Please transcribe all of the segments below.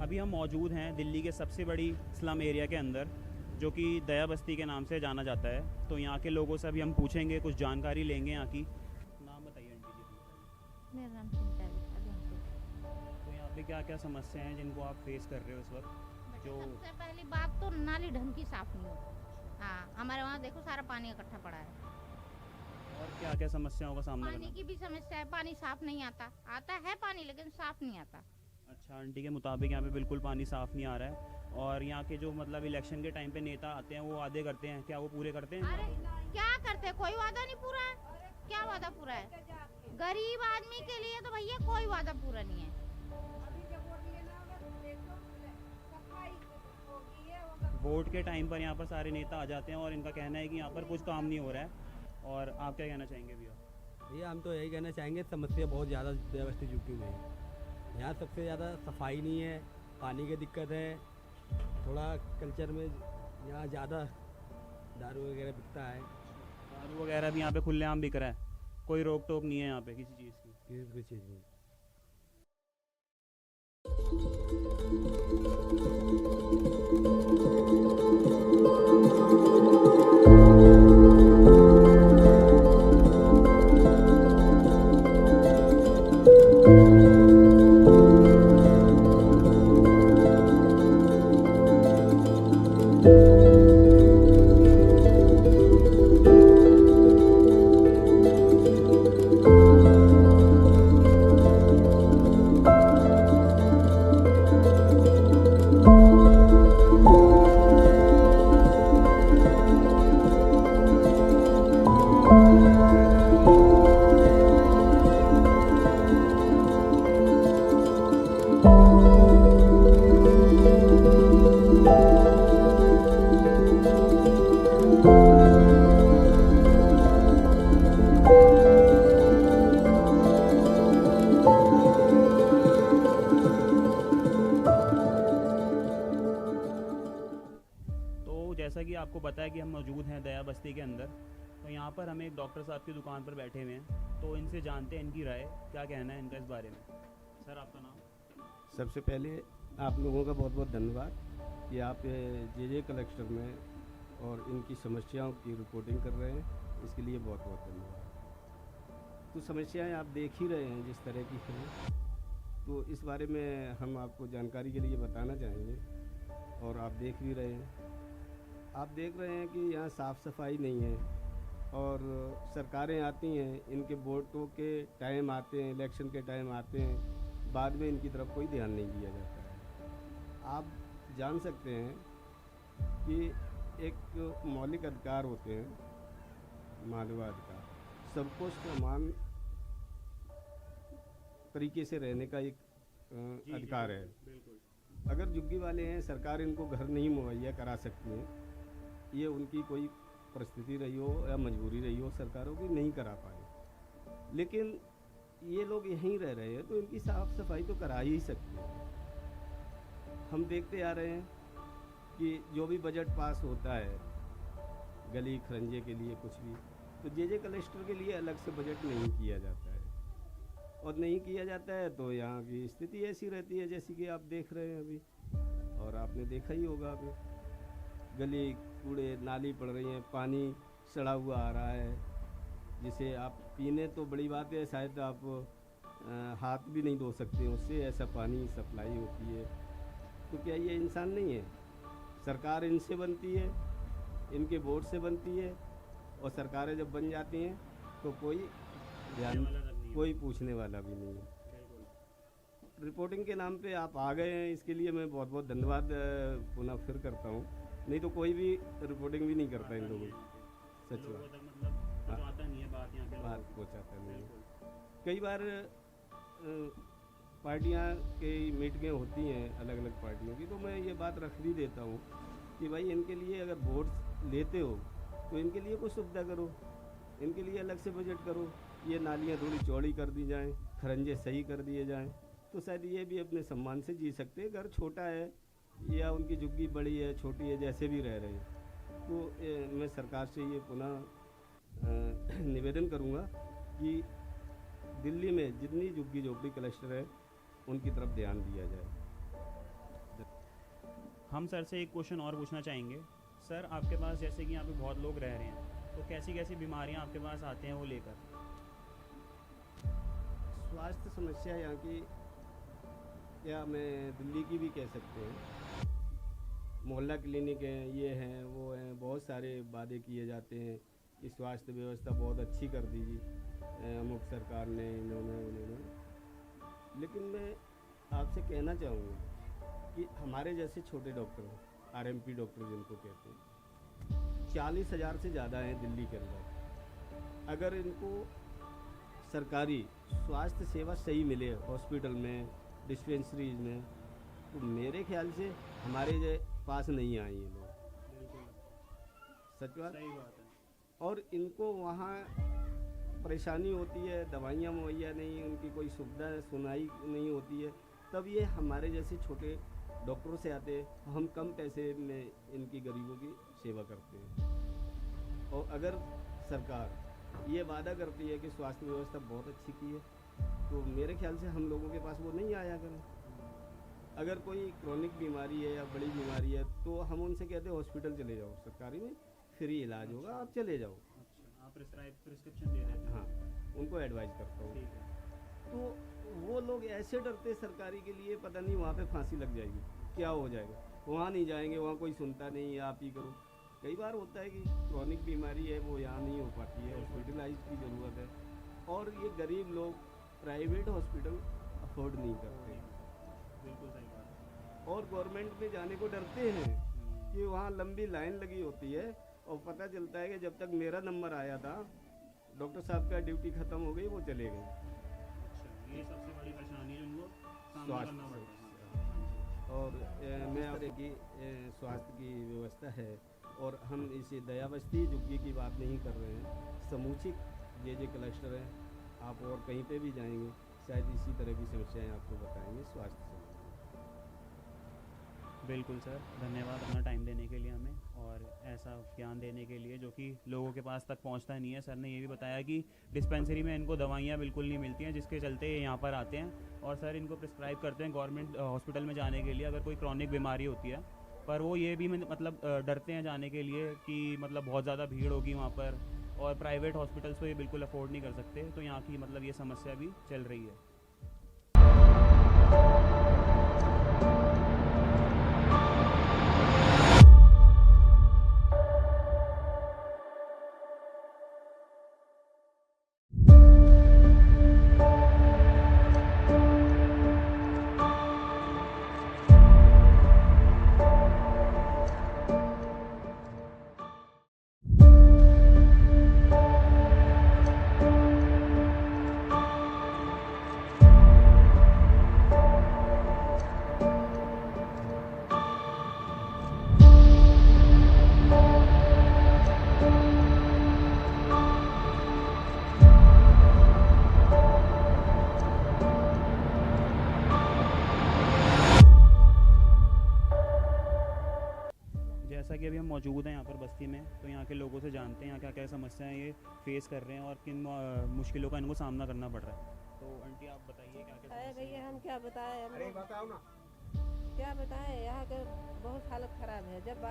अभी हम मौजूद हैं दिल्ली के सबसे बड़ी स्लम एरिया के अंदर, जो कि दया बस्ती के नाम से जाना जाता है। तो यहाँ के लोगों से अभी हम पूछेंगे, कुछ जानकारी लेंगे यहाँ की। नाम बताइए आंटी जी अपना। मेरा नाम चिंता है। तो यहाँ पे क्या क्या समस्याएं हैं जिनको आप फेस कर रहे हो इस वक्त? जो सबसे पहली बात तो नाली ढंग की साफ नहीं होती। हाँ, हमारे वहाँ देखो सारा पानी इकट्ठा पड़ा है। और क्या क्या समस्याओं का सामना पानी करना? की भी समस्या है, पानी साफ नहीं आता। आता है पानी लेकिन साफ नहीं आता। अच्छा, आंटी के मुताबिक यहाँ पे बिल्कुल पानी साफ़ नहीं आ रहा है। और यहाँ के जो मतलब इलेक्शन के टाइम पे नेता आते हैं वो वादे करते हैं, क्या वो पूरे करते हैं? अरे क्या करते, कोई वादा नहीं पूरा है। क्या वादा पूरा है? गरीब आदमी के लिए तो भैया कोई वादा पूरा नहीं है। वोट के टाइम पर यहाँ पर सारे नेता आ जाते हैं और इनका कहना है कि यहाँ पर कुछ काम नहीं हो रहा है। और आप क्या कहना चाहेंगे भैया? भैया हम तो यही कहना चाहेंगे, समस्या बहुत ज़्यादा व्यवस्थित यूपी में है। यहाँ सबसे ज़्यादा सफाई नहीं है, पानी की दिक्कत है, थोड़ा कल्चर में यहाँ ज़्यादा दारू वगैरह बिकता है। दारू वगैरह भी यहाँ पे खुलेआम बिक रहा है, कोई रोक टोक नहीं है यहाँ पे किसी चीज़ की? किसी चीज़ में जैसा कि आपको पता है कि हम मौजूद हैं दया बस्ती के अंदर, तो यहाँ पर हमें एक डॉक्टर साहब की दुकान पर बैठे हुए हैं, तो इनसे जानते हैं इनकी राय, क्या कहना है इनका इस बारे में। सर आपका नाम? सबसे पहले आप लोगों का बहुत बहुत धन्यवाद कि आप जे कलेक्टर में और इनकी समस्याओं की रिपोर्टिंग कर रहे हैं। इसके लिए बहुत बहुत धन्यवाद। तो समस्याएं आप देख ही रहे हैं जिस तरह की हैं, तो इस बारे में हम आपको जानकारी के लिए बताना चाहेंगे और आप देख भी रहे हैं। आप देख रहे हैं कि यहाँ साफ़ सफाई नहीं है और सरकारें आती हैं, इनके वोटों के टाइम आते हैं, इलेक्शन के टाइम आते हैं, बाद में इनकी तरफ कोई ध्यान नहीं दिया जाता है। आप जान सकते हैं कि एक मौलिक अधिकार होते हैं, मानवाधिकार, सबको समान तरीके से रहने का एक अधिकार है। अगर झुग्गी वाले हैं, सरकार इनको घर नहीं मुहैया करा सकती है, ये उनकी कोई परिस्थिति रही हो या मजबूरी रही हो सरकारों की, नहीं करा पाए, लेकिन ये लोग यहीं रह रहे हैं तो इनकी साफ सफाई तो करा ही सकते हैं। हम देखते आ रहे हैं कि जो भी बजट पास होता है गली खरंजे के लिए कुछ भी, तो जे कलेक्टर के लिए अलग से बजट नहीं किया जाता है, और नहीं किया जाता है तो यहाँ की स्थिति ऐसी रहती है जैसी कि आप देख रहे हैं अभी, और आपने देखा ही होगा अभी गली कूड़े नाली पड़ रही हैं, पानी सड़ा हुआ आ रहा है, जिसे आप पीने तो बड़ी बात है, शायद आप हाथ भी नहीं धो सकते उससे, ऐसा पानी सप्लाई होती है। तो क्या ये इंसान नहीं है? सरकार इनसे बनती है, इनके वोट से बनती है, और सरकारें जब बन जाती हैं तो कोई ध्यान, कोई पूछने वाला भी नहीं है। रिपोर्टिंग के नाम पे आप आ गए हैं, इसके लिए मैं बहुत बहुत धन्यवाद पुनः फिर करता हूँ, नहीं तो कोई भी रिपोर्टिंग भी नहीं करता इन लोगों को, सच बात पहुँचाता नहीं। कई बार पार्टियां की मीटिंगें होती हैं अलग अलग पार्टियों की, तो मैं ये बात रख भी देता हूँ कि भाई इनके लिए अगर वोट लेते हो तो इनके लिए कुछ सुविधा करो, इनके लिए अलग से बजट करो, ये नालियाँ थोड़ी चौड़ी कर दी जाएं, खरंजे सही कर दिए जाएं, तो शायद ये भी अपने सम्मान से जी सकते हैं। घर छोटा है या उनकी झुग्गी बड़ी है छोटी है, जैसे भी रह रहे हैं, तो मैं सरकार से ये पुनः निवेदन करूँगा कि दिल्ली में जितनी झुग्गी झोपड़ी क्लस्टर है उनकी तरफ ध्यान दिया जाए। हम सर से एक क्वेश्चन और पूछना चाहेंगे। सर आपके पास जैसे कि यहाँ पे बहुत लोग रह रहे हैं, तो कैसी कैसी बीमारियाँ आपके पास आते हैं वो लेकर? स्वास्थ्य समस्या यहाँ की, या मैं दिल्ली की भी कह सकते हैं, मोहल्ला क्लिनिक हैं, ये हैं वो हैं, बहुत सारे वादे किए जाते हैं कि स्वास्थ्य व्यवस्था बहुत अच्छी कर दीजिए अमुक सरकार ने, उन्होंने, लेकिन मैं आपसे कहना चाहूँगा कि हमारे जैसे छोटे डॉक्टर, आरएमपी डॉक्टर जिनको कहते हैं, 40,000 से ज़्यादा हैं दिल्ली के अंदर। अगर इनको सरकारी स्वास्थ्य सेवा सही मिले हॉस्पिटल में, डिस्पेंसरीज में, तो मेरे ख्याल से हमारे पास नहीं आए ये लोग, सच बात। सही बात है। और इनको वहाँ परेशानी होती है, दवाइयाँ मुहैया नहीं, उनकी कोई सुविधा सुनाई नहीं होती है, तब ये हमारे जैसे छोटे डॉक्टरों से आते हैं, हम कम पैसे में इनकी गरीबों की सेवा करते हैं। और अगर सरकार ये वादा करती है कि स्वास्थ्य व्यवस्था बहुत अच्छी की है, तो मेरे ख्याल से हम लोगों के पास वो नहीं आया करें। अगर कोई क्रोनिक बीमारी है या बड़ी बीमारी है तो हम उनसे कहते हैं हॉस्पिटल चले जाओ, सरकारी में फ्री इलाज होगा, आप चले जाओ। अच्छा, आप प्रिस्क्रिप्शन दे रहे हैं? हाँ, उनको एडवाइस करता हूँ। ठीक है। तो वो लोग ऐसे डरते सरकारी के लिए, पता नहीं वहाँ पे फांसी लग जाएगी, क्या हो जाएगा, वहाँ नहीं जाएंगे, वहाँ कोई सुनता नहीं है, आप ही करो। कई बार होता है कि क्रोनिक बीमारी है वो यहाँ नहीं हो पाती है, हॉस्पिटलाइज की ज़रूरत है, और ये गरीब लोग प्राइवेट हॉस्पिटल अफोर्ड नहीं करते, बिल्कुल सही बात है। और गवर्नमेंट में जाने को डरते हैं कि वहाँ लंबी लाइन लगी होती है, और पता चलता है कि जब तक मेरा नंबर आया था डॉक्टर साहब का ड्यूटी ख़त्म हो गई, वो चले गए। अच्छा, ये सबसे बड़ी परेशानी है उनको सामना करना पड़ता है। और मैं तरह की स्वास्थ्य की व्यवस्था है, और हम इसे दया बस्ती झुग्गी की बात नहीं कर रहे हैं, समुचित जे क्लस्टर है, आप और कहीं पे भी जाएंगे शायद इसी तरह की समस्याएं आपको बताएंगे स्वास्थ्य से। बिल्कुल सर, धन्यवाद अपना टाइम देने के लिए हमें, और ऐसा ज्ञान देने के लिए जो कि लोगों के पास तक पहुंचता नहीं है। सर ने ये भी बताया कि डिस्पेंसरी में इनको दवाइयाँ बिल्कुल नहीं मिलती हैं, जिसके चलते ये यहाँ पर आते हैं, और सर इनको प्रिस्क्राइब करते हैं गवर्नमेंट हॉस्पिटल में जाने के लिए अगर कोई क्रॉनिक बीमारी होती है, पर वो ये भी मतलब डरते हैं जाने के लिए कि मतलब बहुत ज़्यादा भीड़ होगी वहाँ पर, और प्राइवेट हॉस्पिटल्स को ये बिल्कुल अफोर्ड नहीं कर सकते, तो यहाँ की मतलब ये समस्या भी चल रही है। जैसा कि अभी हम मौजूद हैं यहाँ पर बस्ती में, तो यहाँ के लोगों से जानते हैं यहाँ क्या क्या समस्याएं ये फेस कर रहे हैं और किन मुश्किलों का इनको सामना करना पड़ रहा है। तो आंटी आप बताइए क्या क्या अरे भैया हम क्या बताएं, हम लोग बताओ ना। क्या बताएं, यहाँ का बहुत हालत ख़राब है। जब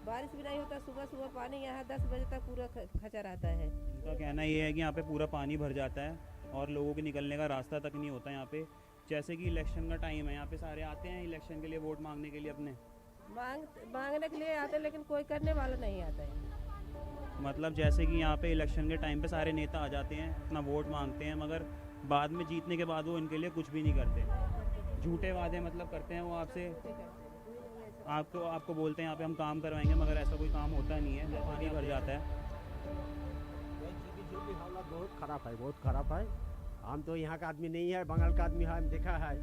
बारिश भी नहीं होता, सुबह सुबह पानी यहाँ 10 बजे तक पूरा खचा रहता है। इनका कहना ये है कि यहाँ पे पूरा पानी भर जाता है और लोगों के निकलने का रास्ता तक नहीं होता यहाँ पे। जैसे कि इलेक्शन का टाइम है, यहाँ पे सारे आते हैं इलेक्शन के लिए वोट मांगने के लिए अपने, मांगने के लिए आते हैं, लेकिन कोई करने वाला नहीं आता है। मतलब जैसे कि यहाँ पे इलेक्शन के टाइम पे सारे नेता आ जाते हैं, अपना वोट मांगते हैं, मगर बाद में जीतने के बाद वो इनके लिए कुछ भी नहीं करते। झूठे वादे मतलब करते हैं वो आपसे, आपको बोलते हैं यहाँ पे हम काम करवाएंगे, मगर ऐसा कोई काम होता नहीं है, पानी भर जाता है। हालत बहुत खराब है, बहुत खराब है। हम तो यहाँ का आदमी नहीं है, बंगाल का आदमी है, हम देखा है।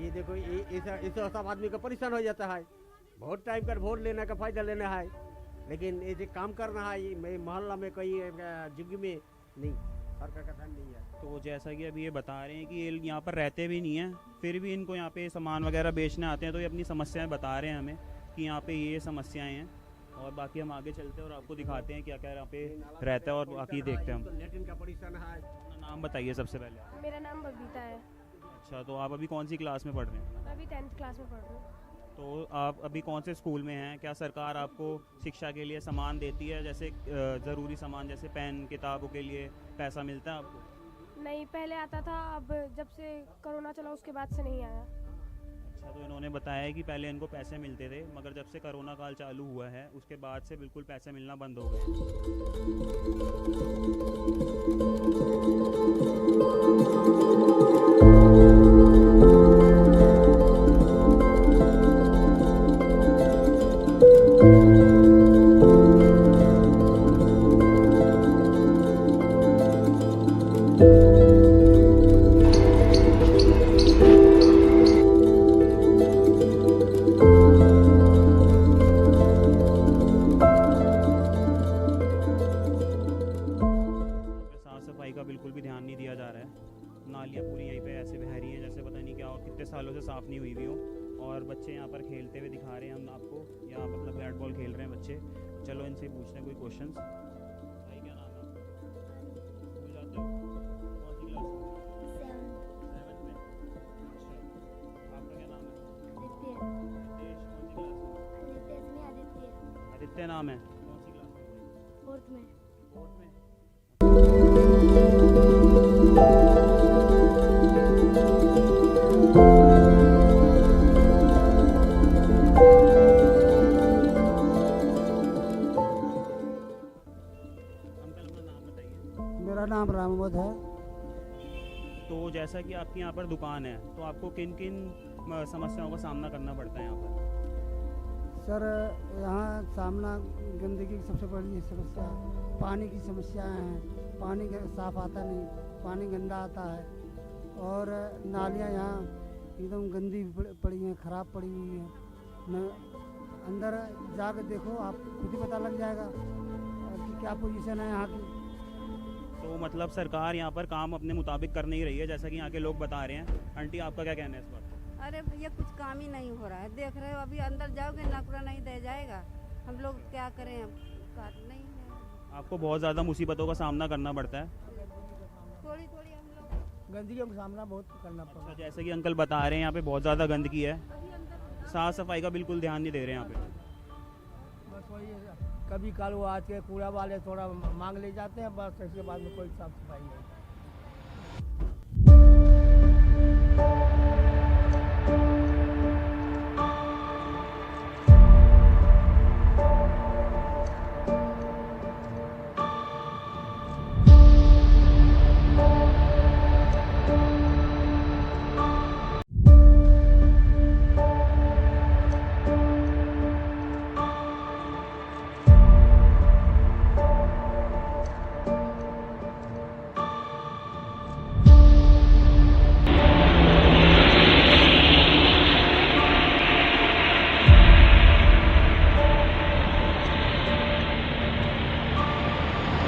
ये देखो इसे सब आदमी का परेशान हो जाता है। बहुत टाइम कर वोट लेने का फायदा लेना है, लेकिन ये जो काम करना है ये मोहल्ला में कोई जुग्गी में नहीं, सरकार का ध्यान नहीं है। तो जैसा कि अभी ये बता रहे हैं कि ये यहाँ पर रहते भी नहीं हैं, फिर भी इनको यहाँ पे सामान वगैरह बेचने आते हैं, तो ये अपनी समस्याएं बता रहे हैं हमें कि यहाँ पे ये समस्याएं हैं। और बाकी हम आगे चलते हैं और आपको दिखाते हैं क्या क्या यहाँ पे रहता है और बाकी देखते हैं हम। लेट्रिन का परेशान है। अपना नाम बताइए सबसे पहले। मेरा नाम बबीता है। अच्छा, तो आप अभी कौन सी क्लास में पढ़ रहे हैं? मैं अभी 10th क्लास में पढ़ रही हूँ। तो आप अभी कौन से स्कूल में हैं? क्या सरकार आपको शिक्षा के लिए सामान देती है, जैसे ज़रूरी सामान जैसे पेन किताबों के लिए पैसा मिलता है आपको? नहीं, पहले आता था, अब जब से कोरोना चला उसके बाद से नहीं आया। अच्छा, तो इन्होंने बताया है कि पहले इनको पैसे मिलते थे, मगर जब से कोरोना काल चालू हुआ है उसके बाद से बिल्कुल पैसे मिलना बंद हो गए। साफ सफाई का बिल्कुल भी ध्यान नहीं दिया जा रहा है। नालियाँ पूरी यहीं पे ऐसे बह रही हैं जैसे पता नहीं क्या और कितने सालों से साफ़ नहीं हुई हुई हो। और बच्चे यहाँ पर खेलते हुए दिखा रहे हैं हम आपको, यहाँ मतलब बैट बॉल खेल रहे हैं बच्चे। चलो इनसे पूछते हैं कोई क्वेश्चंस। भाई क्या नाम है आपका? स्कूल जाते हो? कौन सी क्लास में? 7th में। अच्छा, आपका क्या नाम है? रितेश। कौन सी क्लास में? आदित्य नाम है। कौन सी क्लास में? 4th में। 4th में। अंकल अपना नाम बताइए। मेरा नाम रामवद है। तो जैसा कि आपकी यहाँ पर दुकान है, तो आपको किन किन समस्याओं का सामना करना पड़ता है यहाँ पर? सर, यहाँ सामना गंदगी की सबसे बड़ी समस्या है, पानी की समस्याएं हैं। पानी साफ आता नहीं, पानी गंदा आता है। और नालियाँ यहाँ एकदम गंदी पड़ी हैं, ख़राब पड़ी हुई हैं। न अंदर जाकर देखो, आप खुद ही पता लग जाएगा कि क्या पोजीशन है यहाँ की। तो मतलब सरकार यहाँ पर काम अपने मुताबिक कर नहीं रही है, जैसा कि यहाँ के लोग बता रहे हैं। आंटी आपका क्या कहना है इस पर? अरे भैया कुछ काम ही नहीं हो रहा है, देख रहे हो अभी अंदर जाओगे नकरा नहीं दे जाएगा। हम लोग क्या करें, अब कार नहीं है। आपको बहुत ज़्यादा मुसीबतों का सामना करना पड़ता है। थोड़ी थोड़ी हम लोग गंदगी का सामना बहुत करना पड़ा। अच्छा, जैसे कि अंकल बता रहे हैं यहाँ पे बहुत ज़्यादा गंदगी है, साफ़ सफाई का बिल्कुल ध्यान नहीं दे रहे हैं यहाँ पे। बस वही है। कभी कल वो आज के कूड़ा वाले थोड़ा मांग ले जाते हैं, बस इसके बाद में कोई साफ सफाई नहीं।